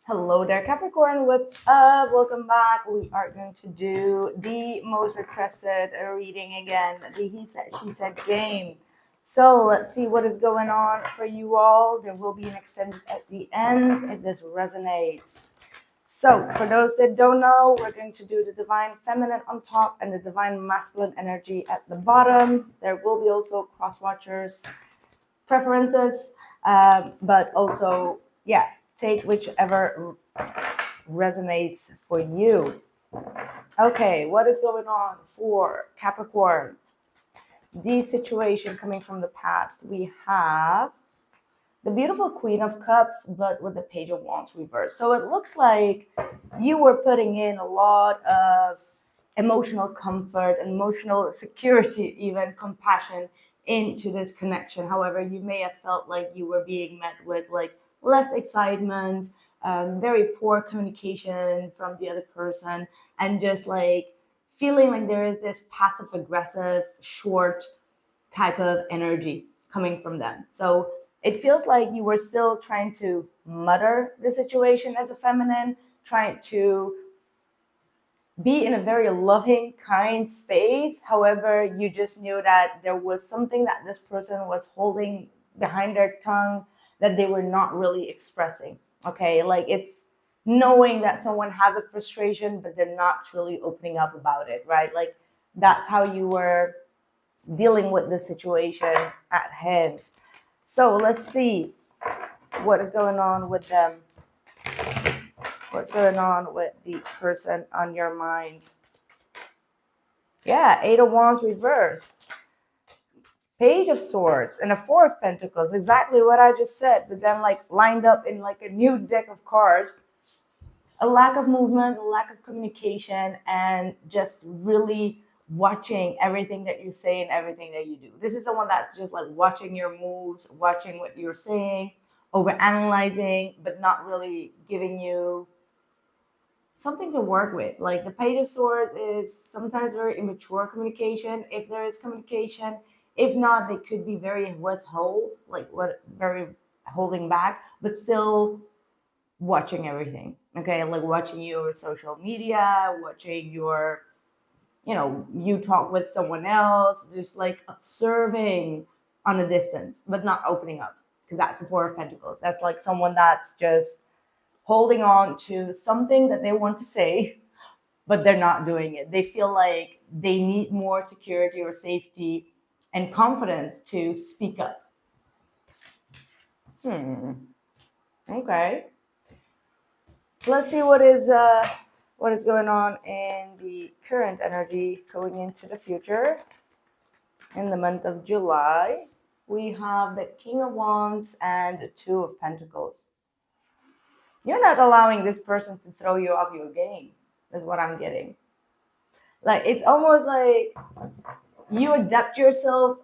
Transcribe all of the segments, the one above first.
Hello there, Capricorn. What's up? Welcome back. We are going to do the most requested reading again, the He Said, She Said game. So let's see what is going on for you all. There will be an extended at the end if this resonates. So for those that don't know, we're going to do the Divine Feminine on top and the Divine Masculine energy at the bottom. There will be also cross watchers preferences, but also, yeah, take whichever resonates for you. Okay, what is going on for Capricorn? The situation coming from the past. We have the beautiful Queen of Cups, but with the Page of Wands reversed. So it looks like you were putting in a lot of emotional comfort, emotional security, even compassion into this connection. However, you may have felt like you were being met with like less excitement, very poor communication from the other person, and just like feeling like there is this passive aggressive, short type of energy coming from them. So it feels like you were still trying to mutter the situation as a feminine, trying to be in a very loving, kind space. However, you just knew that there was something that this person was holding behind their tongue that they were not really expressing. Okay, like it's knowing that someone has a frustration, but they're not really opening up about it, right? Like that's how you were dealing with the situation at hand. So let's see what is going on with them. What's going on with the person on your mind? Yeah, Eight of Wands reversed. Page of Swords and a Four of Pentacles. Exactly what I just said, but then like lined up in like a new deck of cards. A lack of movement, a lack of communication, and just really watching everything that you say and everything that you do. This is someone that's just like watching your moves, watching what you're saying, over analyzing, but not really giving you something to work with. Like the Page of Swords is sometimes very immature communication, if there is communication. If not, they could be very very holding back, but still watching everything. Okay, like watching your social media, watching your, you talk with someone else, just like observing on a distance, but not opening up. Because that's the Four of Pentacles. That's like someone that's just holding on to something that they want to say, but they're not doing it. They feel like they need more security or safety and confidence to speak up. Okay. Let's see what is going on in the current energy going into the future. In the month of July, we have the King of Wands and the Two of Pentacles. You're not allowing this person to throw you off your game, is what I'm getting. Like, it's almost like you adapt yourself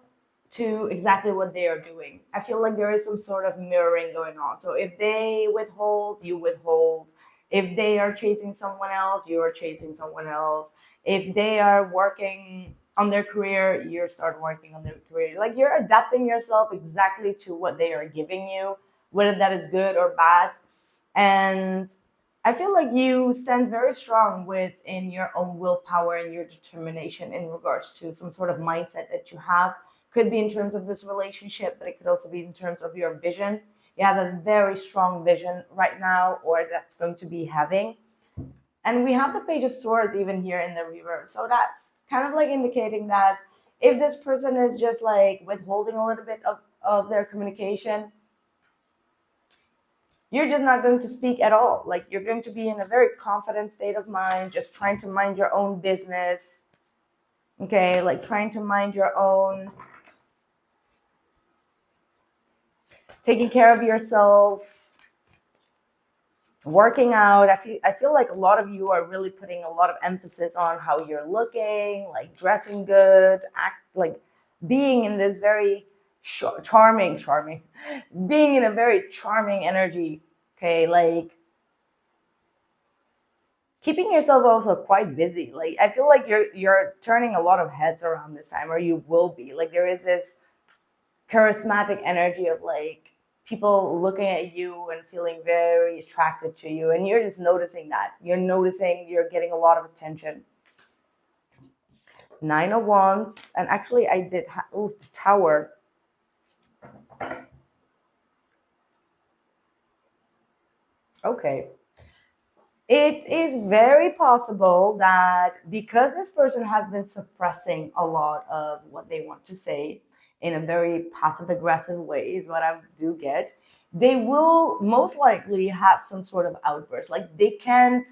to exactly what they are doing. I feel like there is some sort of mirroring going on. So if they withhold, you withhold. If they are chasing someone else, you are chasing someone else. If they are working on their career, you start working on their career. Like you're adapting yourself exactly to what they are giving you, whether that is good or bad. And I feel like you stand very strong within your own willpower and your determination in regards to some sort of mindset that you have. Could be in terms of this relationship, but it could also be in terms of your vision. You have a very strong vision right now, or that's going to be having. And we have the Page of Swords even here in the reverse. So that's kind of like indicating that if this person is just like withholding a little bit of their communication, you're just not going to speak at all. Like you're going to be in a very confident state of mind, just trying to mind your own business. Okay, like trying to mind your own, taking care of yourself, working out. I feel like a lot of you are really putting a lot of emphasis on how you're looking, like dressing good, act like being in this very charming, being in a very charming energy. Okay, like keeping yourself also quite busy. Like I feel like you're turning a lot of heads around this time, or you will be. Like there is this charismatic energy of like people looking at you and feeling very attracted to you, and you're just noticing that. You're noticing you're getting a lot of attention. 9 of Wands, and actually I did the Tower. Okay. It is very possible that because this person has been suppressing a lot of what they want to say in a very passive aggressive way, is what I do get, they will most likely have some sort of outburst. Like they can't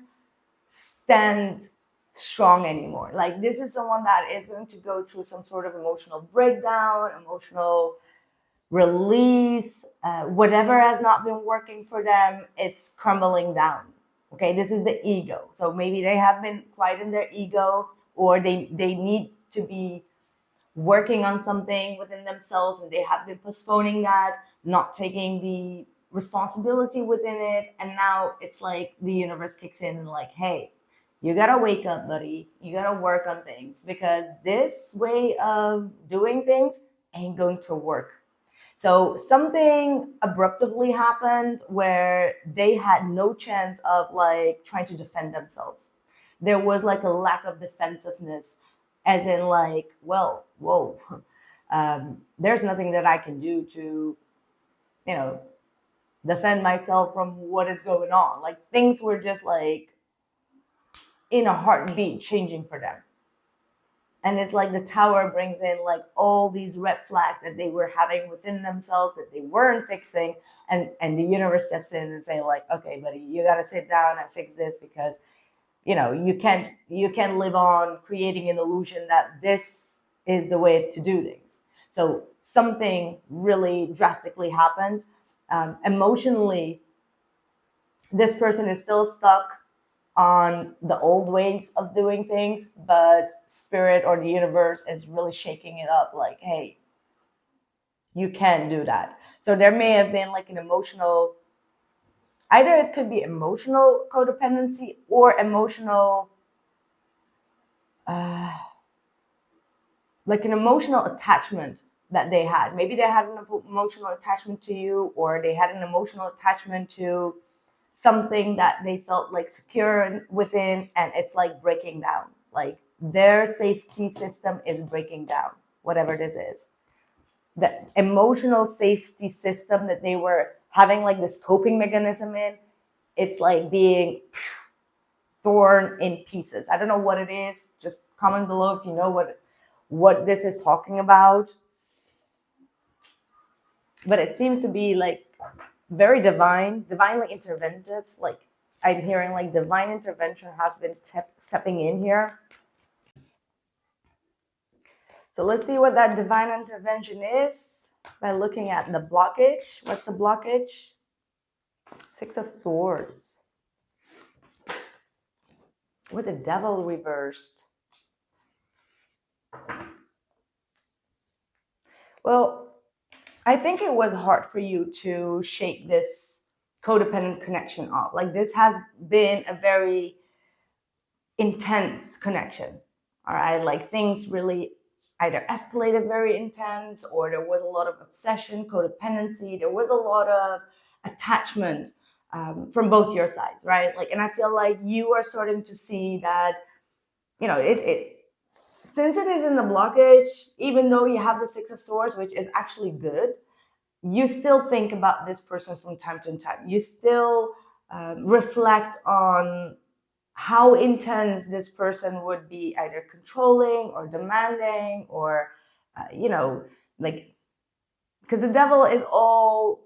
stand strong anymore. Like this is someone that is going to go through some sort of emotional breakdown, emotional release, whatever has not been working for them, it's crumbling down. Okay, this is the ego. So maybe they have been quite in their ego, or they need to be working on something within themselves and they have been postponing that, not taking the responsibility within it. And now it's like the universe kicks in and like, hey, you gotta wake up, buddy. You gotta work on things, because this way of doing things ain't going to work. So something abruptly happened where they had no chance of like trying to defend themselves. There was like a lack of defensiveness, as in like, well, whoa, there's nothing that I can do to, you know, defend myself from what is going on. Like things were just like in a heartbeat changing for them. And it's like the Tower brings in like all these red flags that they were having within themselves that they weren't fixing, and the universe steps in and say like, okay, buddy, you got to sit down and fix this, because you can't live on creating an illusion that this is the way to do things. So something really drastically happened. Emotionally, this person is still stuck on the old ways of doing things, but spirit or the universe is really shaking it up like, hey, you can't do that. So there may have been like an emotional, either it could be emotional codependency or emotional, like an emotional attachment that they had. Maybe they had an emotional attachment to you, or they had an emotional attachment to something that they felt like secure within, and it's like breaking down. Like their safety system is breaking down, whatever this is. The emotional safety system that they were having like this coping mechanism in, it's like being torn in pieces. I don't know what it is. Just comment below if you know what this is talking about. But it seems to be like very divinely intervened. Like I'm hearing like divine intervention has been stepping in here. So let's see what that divine intervention is by looking at the blockage. What's the blockage? 6 of Swords. With the Devil reversed. Well, I think it was hard for you to shake this codependent connection off. Like this has been a very intense connection. All right. Like things really either escalated very intense, or there was a lot of obsession, codependency. There was a lot of attachment from both your sides, right? Like, and I feel like you are starting to see that, it since it is in the blockage, even though you have the 6 of Swords, which is actually good, you still think about this person from time to time. You still reflect on how intense this person would be, either controlling or demanding, or, like, because the Devil is all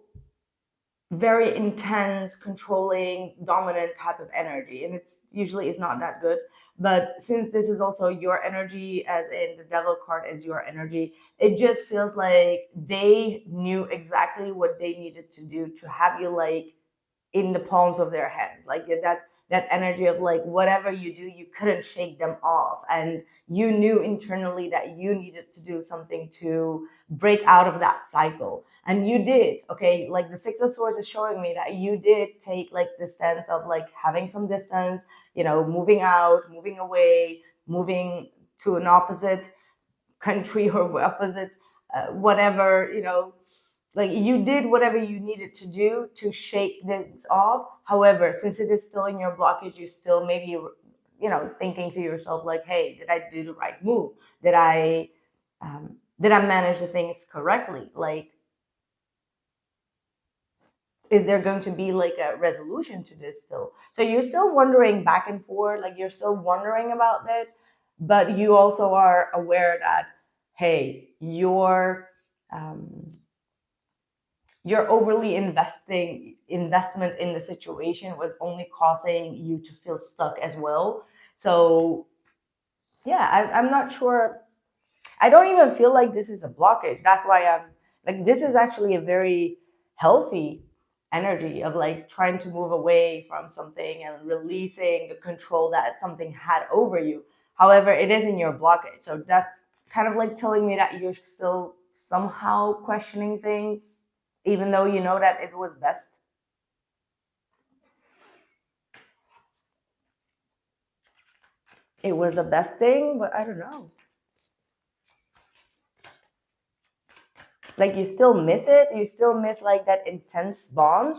very intense, controlling, dominant type of energy, and it's usually is not that good. But since this is also your energy, as in the Devil card is your energy, it just feels like they knew exactly what they needed to do to have you like in the palms of their hands. Like that energy of like whatever you do, you couldn't shake them off, and you knew internally that you needed to do something to break out of that cycle, and you did. Okay, like the 6 of Swords is showing me that you did take like the stance of like having some distance, moving out, moving away, moving to an opposite country or opposite whatever, Like you did whatever you needed to do to shake this off. However, since it is still in your blockage, you still maybe, thinking to yourself like, hey, did I do the right move? Did I manage the things correctly? Like, is there going to be like a resolution to this still? So you're still wondering back and forth, like you're still wondering about that, but you also are aware that, hey, your overly investment in the situation was only causing you to feel stuck as well. So yeah, I'm not sure. I don't even feel like this is a blockage. That's why I'm like, this is actually a very healthy energy of like trying to move away from something and releasing the control that something had over you. However, it is in your blockage. So that's kind of like telling me that you're still somehow questioning things, even though you know that it was best. It was the best thing, but I don't know. Like you still miss it? You still miss like that intense bond?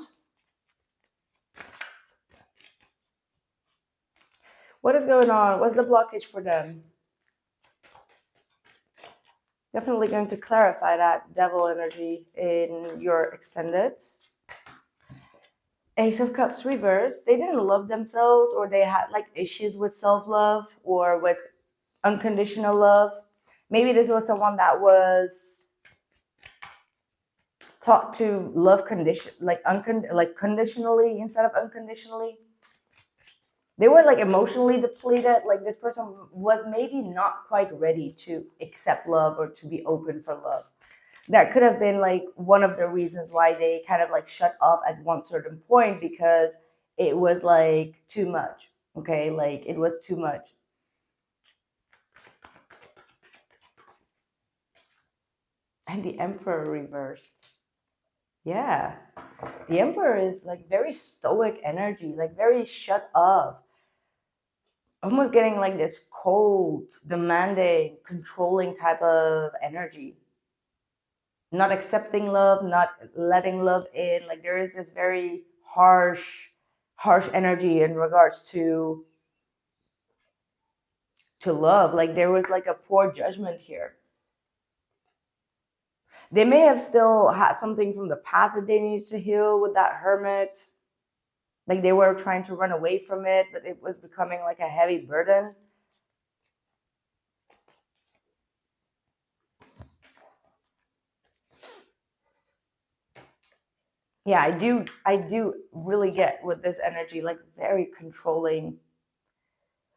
What is going on? What's the blockage for them? Definitely going to clarify that devil energy in your extended. Ace of Cups reversed. They didn't love themselves, or they had like issues with self-love or with unconditional love. Maybe this was someone that was taught to love conditionally instead of unconditionally. They were like emotionally depleted. Like this person was maybe not quite ready to accept love or to be open for love. That could have been like one of the reasons why they kind of like shut off at one certain point, because it was like too much. Okay, like it was too much. And the Emperor reversed. Yeah. The Emperor is like very stoic energy, like very shut off. Almost getting like this cold, demanding, controlling type of energy. Not accepting love, not letting love in. Like there is this very harsh energy in regards to love. Like there was like a poor judgment here. They may have still had something from the past that they needed to heal with that Hermit. Like they were trying to run away from it, but it was becoming like a heavy burden. Yeah, I do really get with this energy, like very controlling.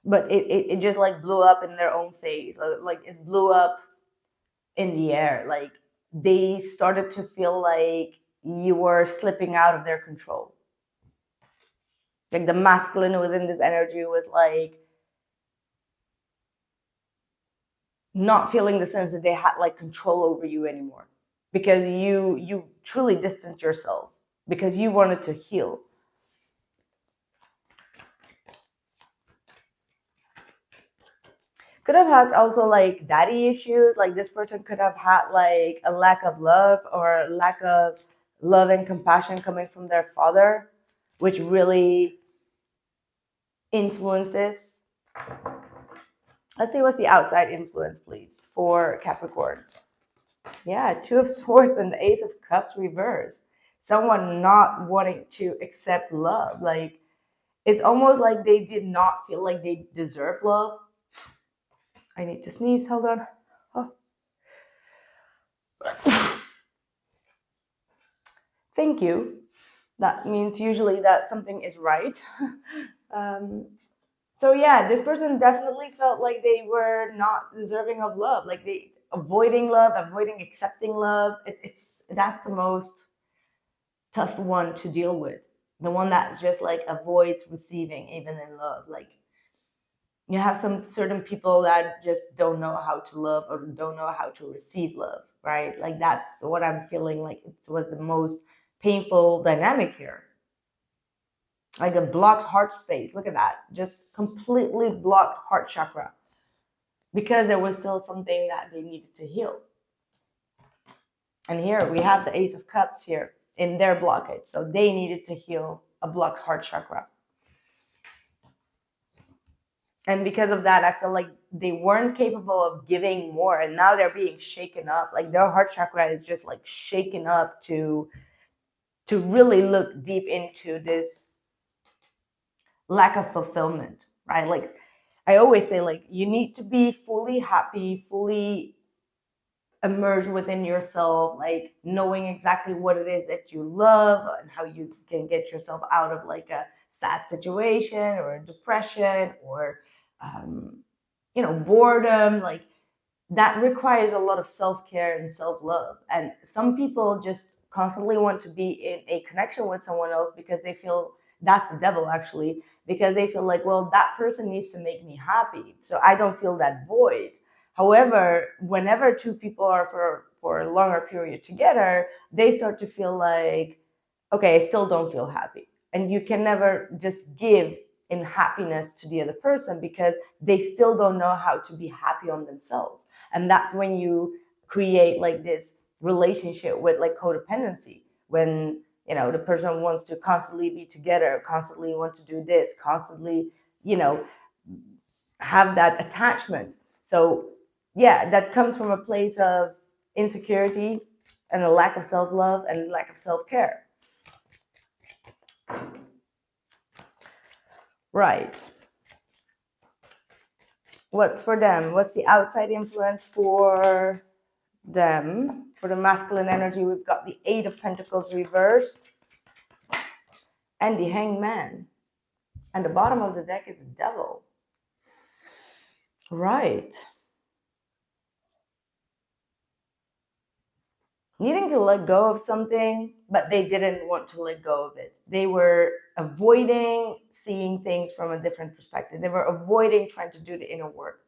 But it just like blew up in their own face. Like it blew up in the air. Like they started to feel like you were slipping out of their control. Like the masculine within this energy was like not feeling the sense that they had like control over you anymore, because you truly distanced yourself because you wanted to heal. Could have had also like daddy issues. Like this person could have had like a lack of love or a lack of love and compassion coming from their father, which really influenced this. Let's see what's the outside influence, please, for Capricorn. Yeah, Two of Swords and the Ace of Cups reversed. Someone not wanting to accept love. Like it's almost like they did not feel like they deserve love. I need to sneeze. Hold on. Oh. Thank you. That means usually that something is right. So yeah, this person definitely felt like they were not deserving of love. Like they avoiding love, avoiding accepting love. That's the most tough one to deal with. The one that just like avoids receiving, even in love. Like you have some certain people that just don't know how to love or don't know how to receive love, right? Like that's what I'm feeling like it was the most painful dynamic here. Like a blocked heart space. Look at that. Just completely blocked heart chakra because there was still something that they needed to heal. And here we have the Ace of Cups here in their blockage. So they needed to heal a blocked heart chakra. And because of that, I feel like they weren't capable of giving more. And now they're being shaken up. Like their heart chakra is just like shaken up to really look deep into this lack of fulfillment, right? Like I always say, like you need to be fully happy, fully immerse within yourself, like knowing exactly what it is that you love and how you can get yourself out of like a sad situation or a depression or boredom. Like that requires a lot of self-care and self-love, and some people just constantly want to be in a connection with someone else because they feel that's the devil actually, because they feel like, well, that person needs to make me happy so I don't feel that void. However, whenever two people are for a longer period together, they start to feel like, okay, I still don't feel happy. And you can never just give in happiness to the other person because they still don't know how to be happy on themselves. And that's when you create like this relationship with like codependency, when the person wants to constantly be together, constantly want to do this, constantly have that attachment. So yeah, that comes from a place of insecurity and a lack of self-love and lack of self-care. Right. What's for them? What's the outside influence for them? For the masculine energy, we've got the Eight of Pentacles reversed and the Hanged Man. And the bottom of the deck is the Devil. Right. Needing to let go of something, but they didn't want to let go of it. They were avoiding seeing things from a different perspective. They were avoiding trying to do the inner work.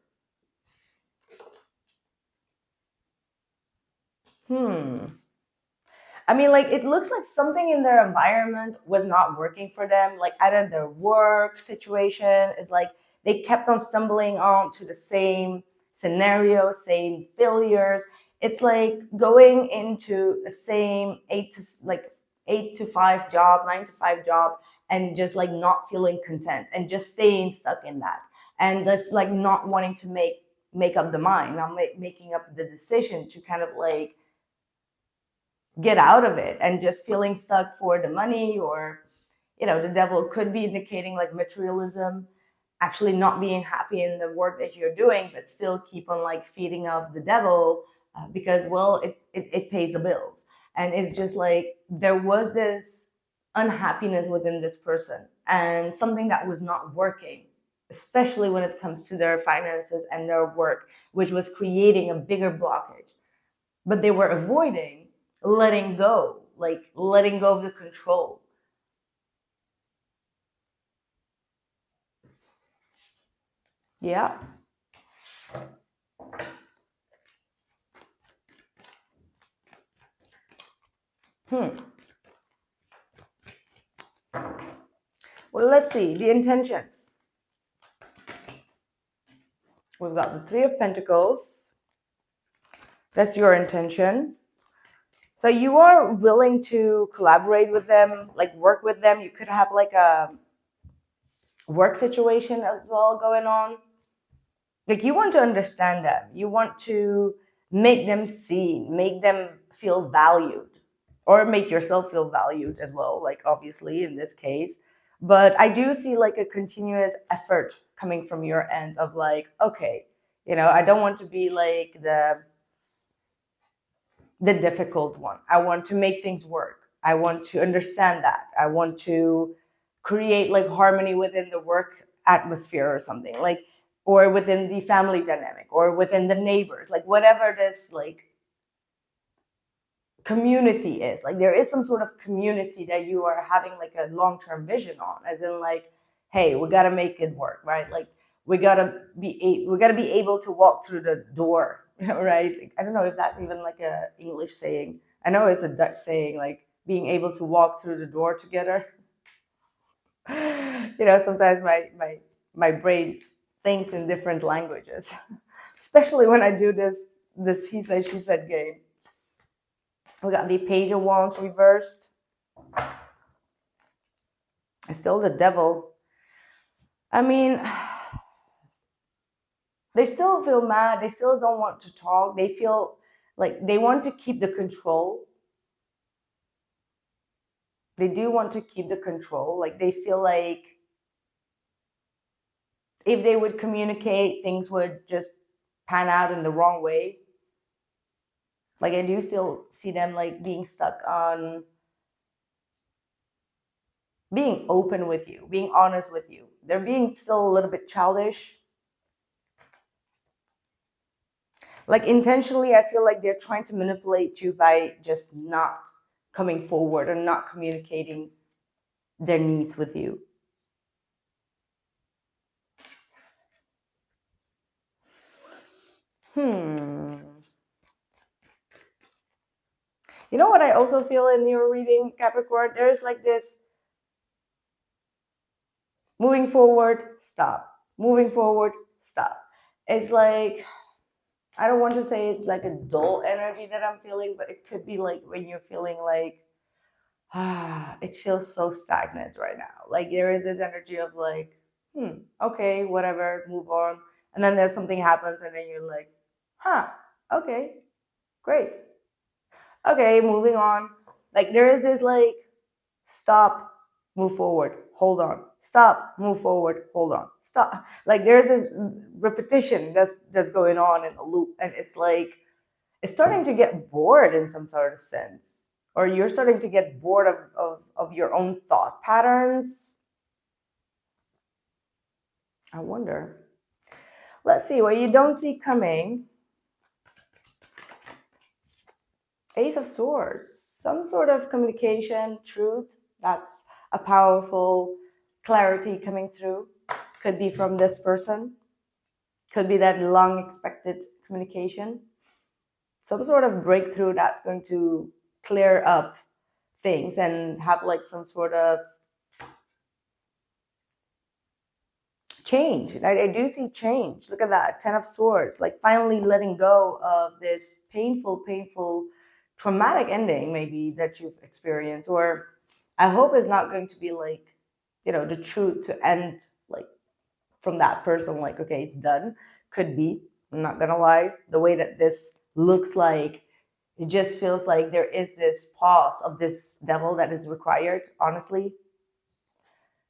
I mean, like, it looks like something in their environment was not working for them. Like, either their work situation is like they kept on stumbling on to the same scenario, same failures. It's like going into the same 8 to 5 job, 9 to 5 job, and just like not feeling content and just staying stuck in that, and just like not wanting to make up the mind, not making up the decision to kind of like get out of it, and just feeling stuck for the money, or the devil could be indicating like materialism, actually not being happy in the work that you're doing, but still keep on like feeding off the devil because, well, it pays the bills. And it's just like there was this unhappiness within this person and something that was not working, especially when it comes to their finances and their work, which was creating a bigger blockage. But they were avoiding letting go, like letting go of the control. Yeah. Well, let's see the intentions. We've got the Three of Pentacles. That's your intention. So you are willing to collaborate with them, like work with them. You could have like a work situation as well going on. Like you want to understand them. You want to make them seen, make them feel valued, or make yourself feel valued as well, like obviously in this case. But I do see like a continuous effort coming from your end of like, okay, I don't want to be like the difficult one. I want to make things work. I want to understand that. I want to create like harmony within the work atmosphere or something, like, or within the family dynamic, or within the neighbors, like whatever this like community is. Like there is some sort of community that you are having like a long-term vision on, as in like, hey, we got to make it work, right? Like we got to be able to walk through the door, right? Like, I don't know if that's even like a English saying. I know it's a Dutch saying, like being able to walk through the door together. Sometimes my brain thinks in different languages, especially when I do this he said she said game. We got the Page of Wands reversed. And still the Devil. I mean, they still feel mad. They still don't want to talk. They feel like they want to keep the control. They do want to keep the control. Like they feel like if they would communicate, things would just pan out in the wrong way. Like I do still see them like being stuck on being open with you, being honest with you. They're being still a little bit childish. Like intentionally, I feel like they're trying to manipulate you by just not coming forward or not communicating their needs with you. You know what I also feel in your reading, Capricorn? There's like this moving forward, stop. Moving forward, stop. It's like, I don't want to say it's like a dull energy that I'm feeling, but it could be like when you're feeling like, it feels so stagnant right now. Like there is this energy of like, okay, whatever, move on. And then there's something happens and then you're like, okay, great. Okay, moving on. Like there is this like, stop, move forward, hold on. Stop, move forward, hold on. Stop. Like there's this repetition that's going on in a loop. And it's like, it's starting to get bored in some sort of sense. Or you're starting to get bored of your own thought patterns. I wonder. Let's see, what you don't see coming. Ace of Swords. Some sort of communication, truth. That's a powerful clarity coming through. Could be from this person. Could be that long expected communication. Some sort of breakthrough that's going to clear up things and have like some sort of change. I do see change. Look at that, 10 of Swords, like finally letting go of this painful, traumatic ending maybe that you've experienced. Or I hope it's not going to be like, the truth to end like from that person, like, okay, it's done. Could be, I'm not gonna lie, the way that this looks like, it just feels like there is this pause of this devil that is required, honestly.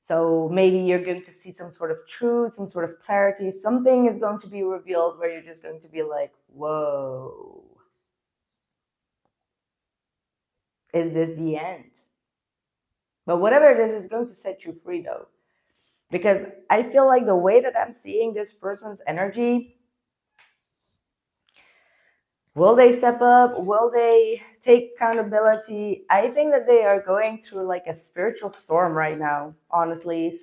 So maybe you're going to see some sort of truth, some sort of clarity. Something is going to be revealed where you're just going to be like, whoa. Is this the end? But whatever it is going to set you free though. Because I feel like the way that I'm seeing this person's energy, will they step up? Will they take accountability? I think that they are going through like a spiritual storm right now, honestly,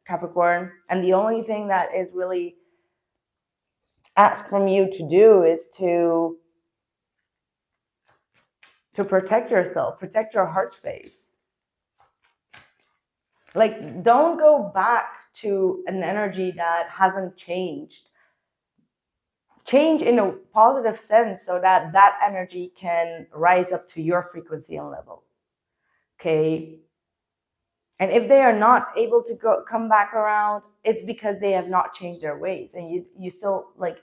Capricorn. And the only thing that is really asked from you to do is to protect yourself, protect your heart space. Like, don't go back to an energy that hasn't changed. Change in a positive sense so that that energy can rise up to your frequency and level. Okay. And if they are not able to come back around, it's because they have not changed their ways. And you still like,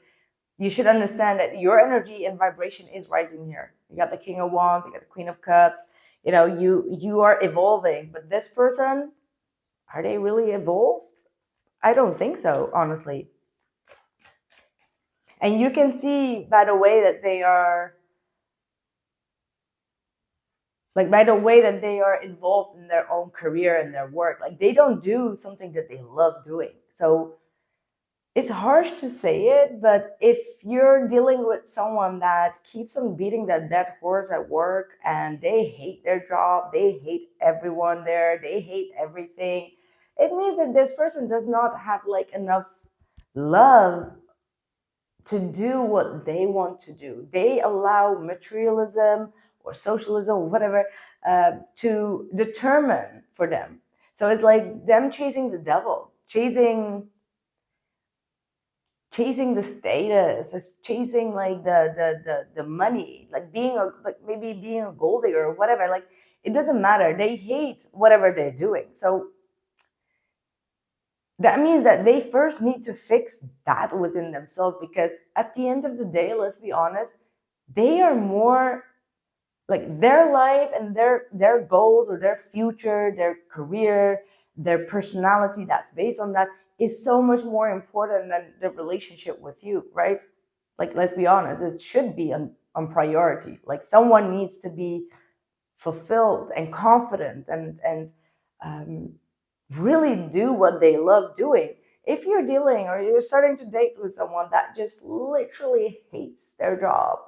you should understand that your energy and vibration is rising here. You got the King of Wands, you got the Queen of Cups. You are evolving. But this person, are they really evolved? I don't think so, honestly. And you can see by the way that they are, like by the way that they are involved in their own career and their work, like they don't do something that they love doing. So it's harsh to say it, but if you're dealing with someone that keeps on beating that dead horse at work and they hate their job, they hate everyone there, they hate everything, it means that this person does not have like enough love to do what they want to do. They allow materialism or socialism or whatever to determine for them. So it's like them chasing the devil, chasing chasing the status, just chasing like the money, like maybe being a gold digger or whatever. Like it doesn't matter. They hate whatever they're doing. So that means that they first need to fix that within themselves, because at the end of the day, let's be honest, they are more like their life and their goals or their future, their career, their personality that's based on that is so much more important than the relationship with you, right? Like, let's be honest, it should be on priority. Like someone needs to be fulfilled and confident and really do what they love doing. If you're dealing or you're starting to date with someone that just literally hates their job,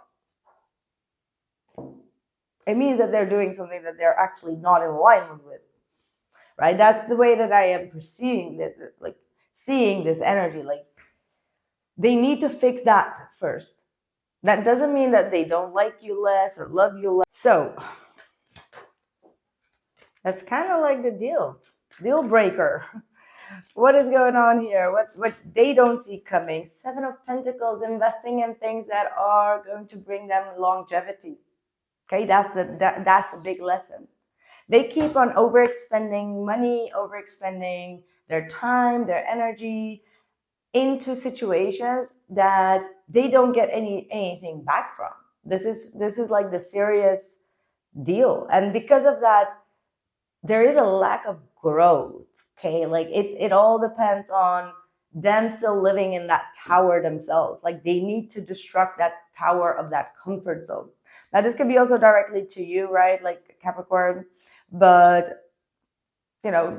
it means that they're doing something that they're actually not in alignment with, right? That's the way that I am perceiving this, like seeing this energy. Like they need to fix that first. That doesn't mean that they don't like you less or love you less. So that's kind of like the deal breaker. What is going on here? What they don't see coming. 7 of Pentacles, investing in things that are going to bring them longevity. Okay, that's the big lesson. They keep on overexpending money, overexpending their time, their energy into situations that they don't get anything back from. This is like the serious deal. And because of that, there is a lack of growth. Okay, like it all depends on them still living in that tower themselves. Like they need to destruct that tower of that comfort zone. Now this could be also directly to you, right? Like Capricorn, but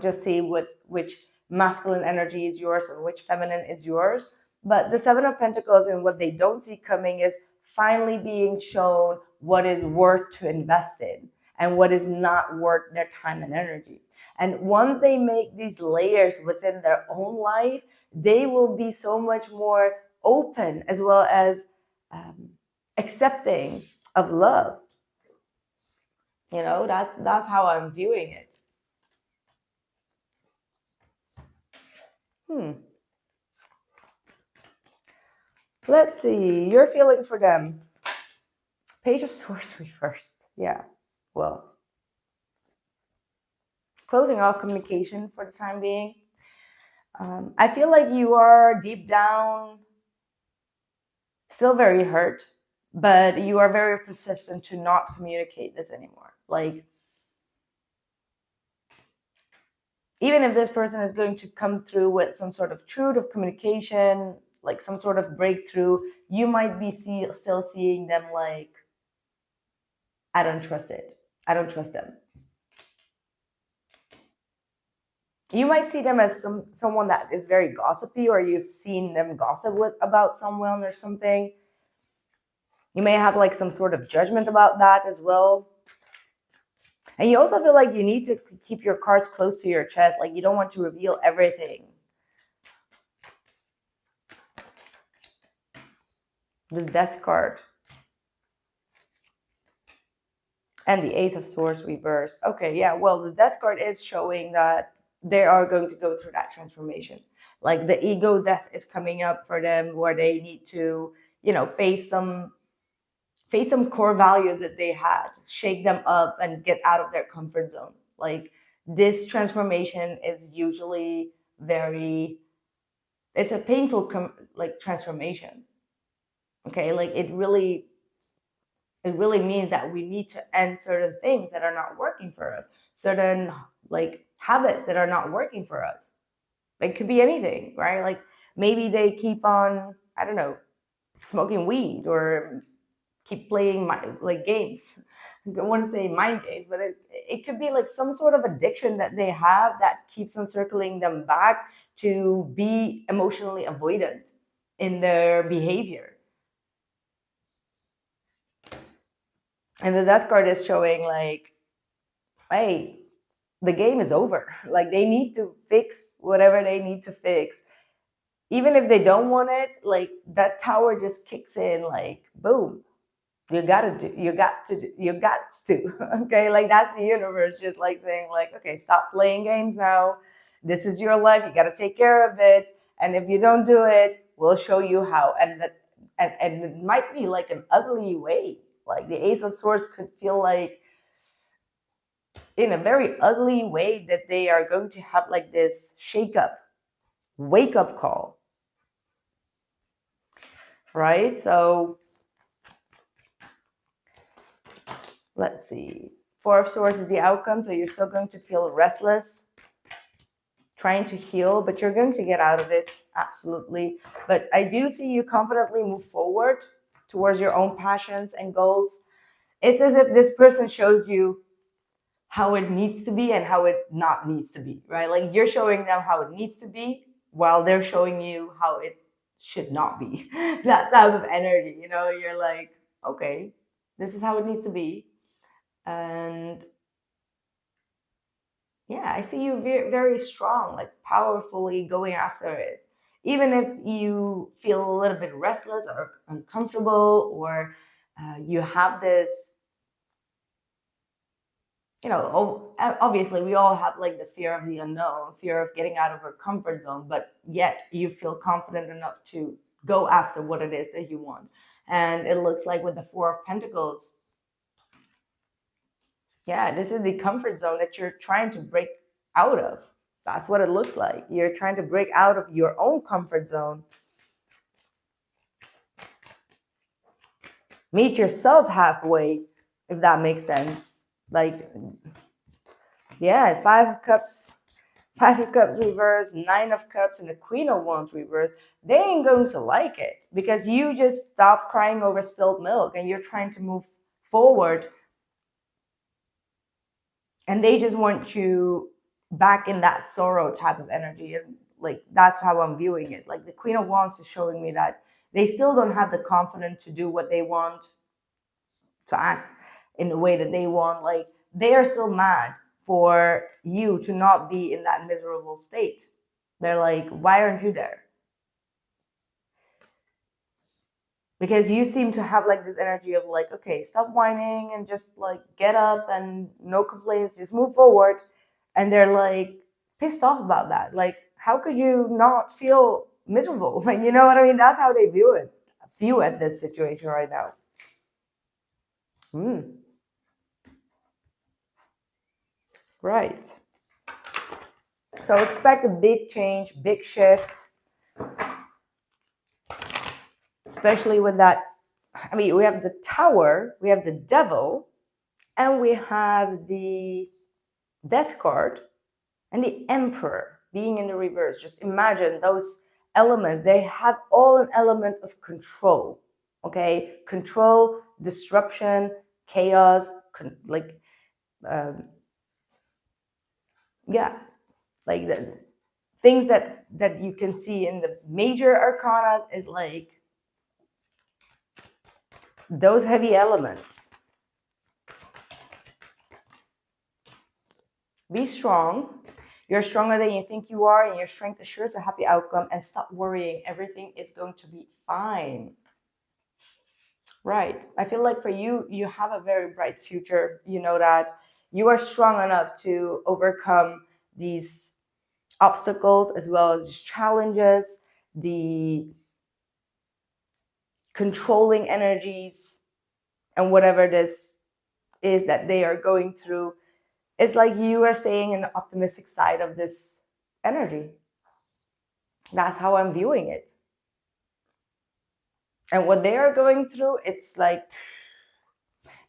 just see which masculine energy is yours and which feminine is yours. But the 7 of Pentacles, and what they don't see coming is finally being shown what is worth to invest in and what is not worth their time and energy. And once they make these layers within their own life, they will be so much more open as well as accepting of love. That's how I'm viewing it. Let's see your feelings for them. Page of Swords reversed. Yeah, well, closing off communication for the time being. I feel like you are deep down still very hurt, but you are very persistent to not communicate this anymore. Like, even if this person is going to come through with some sort of truth of communication, like some sort of breakthrough, you might be still seeing them like, I don't trust it. I don't trust them. You might see them as someone that is very gossipy, or you've seen them gossip about someone or something. You may have like some sort of judgment about that as well. And you also feel like you need to keep your cards close to your chest. Like you don't want to reveal everything. The Death card. And the Ace of Swords reversed. Okay, yeah, well, the Death card is showing that they are going to go through that transformation. Like the ego death is coming up for them, where they need to, face some core values that they had, shake them up and get out of their comfort zone. Like this transformation is usually it's a painful transformation. Okay, like it really means that we need to end certain things that are not working for us, certain like habits that are not working for us. It could be anything, right? Like maybe they keep on, I don't know, smoking weed or keep playing games. I don't want to say mind games, but it could be like some sort of addiction that they have that keeps on circling them back to be emotionally avoidant in their behavior. And the Death card is showing like, hey, the game is over. Like they need to fix whatever they need to fix. Even if they don't want it, like that tower just kicks in, like boom. You got to. Okay, like that's the universe just like saying like, okay, stop playing games now. This is your life. You got to take care of it. And if you don't do it, we'll show you how. And it might be like an ugly way. Like the Ace of Swords could feel like in a very ugly way that they are going to have like this shake up, wake up call. Right? So let's see. Four of Swords is the outcome. So you're still going to feel restless, trying to heal, but you're going to get out of it. Absolutely. But I do see you confidently move forward towards your own passions and goals. It's as if this person shows you how it needs to be and how it not needs to be, right? Like you're showing them how it needs to be while they're showing you how it should not be. That type of energy, you know, you're like, okay, this is how it needs to be. And yeah, I see you very, very strong, like powerfully going after it. Even if you feel a little bit restless or uncomfortable, or you have this, you know, obviously we all have like the fear of the unknown, fear of getting out of our comfort zone, but yet you feel confident enough to go after what it is that you want. And it looks like with the Four of Pentacles, yeah, this is the comfort zone that you're trying to break out of. That's what it looks like. You're trying to break out of your own comfort zone. Meet yourself halfway, if that makes sense. Like, yeah, Five of Cups reversed, Nine of Cups, and the Queen of Wands reversed. They ain't going to like it because you just stopped crying over spilled milk and you're trying to move forward. And they just want you back in that sorrow type of energy. And like, that's how I'm viewing it. Like the Queen of Wands is showing me that they still don't have the confidence to do what they want, to act in the way that they want. Like they are still mad for you to not be in that miserable state. They're like, why aren't you there? Because you seem to have like this energy of like, okay, stop whining and just like get up and no complaints, just move forward. And they're like pissed off about that. Like, how could you not feel miserable? Like, you know what I mean? That's how they view at this situation right now. Right. So expect a big change, big shift. Especially with that, I mean, we have the Tower, we have the Devil, and we have the Death card and the Emperor being in the reverse. Just imagine those elements. They have all an element of control, okay? Control, disruption, chaos, yeah, like the things that you can see in the major arcanas is like those heavy elements. Be strong. You're stronger than you think you are, and your strength assures a happy outcome. And stop worrying. Everything is going to be fine. Right. I feel like for you, you have a very bright future. You know that you are strong enough to overcome these obstacles as well as these challenges, the controlling energies, and whatever this is that they are going through. It's like you are staying in the optimistic side of this energy. That's how I'm viewing it. And what they are going through, it's like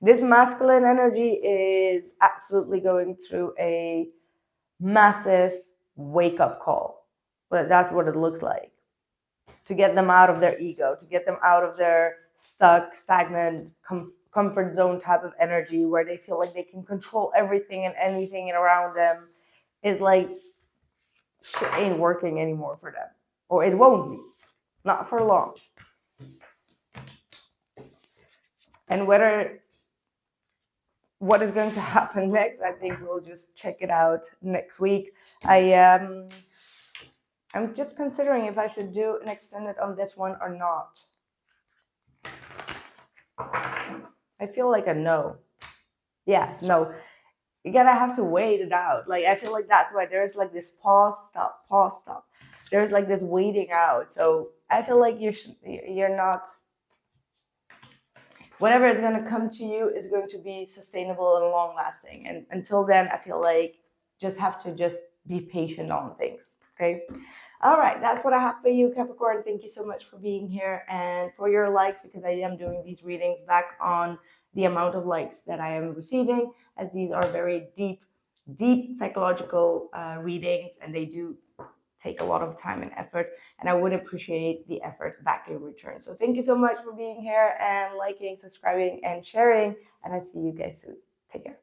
this masculine energy is absolutely going through a massive wake-up call. But that's what it looks like. To get them out of their ego, to get them out of their stuck, stagnant, comfort zone type of energy where they feel like they can control everything and anything around them, is like shit ain't working anymore for them. Or it won't be. Not for long. And what is going to happen next, I think we'll just check it out next week. I'm just considering if I should do an extended on this one or not. I feel like a no. Yeah, no. You gotta have to wait it out. Like, I feel like that's why there's like this pause, stop, there's like this waiting out. So I feel like you're not, whatever is going to come to you is going to be sustainable and long lasting. And until then, I feel like just have to just be patient on things. Okay. All right. That's what I have for you, Capricorn. Thank you so much for being here and for your likes, because I am doing these readings back on the amount of likes that I am receiving, as these are very deep psychological readings, and they do take a lot of time and effort, and I would appreciate the effort back in return. So thank you so much for being here and liking, subscribing, and sharing, and I see you guys soon. Take care.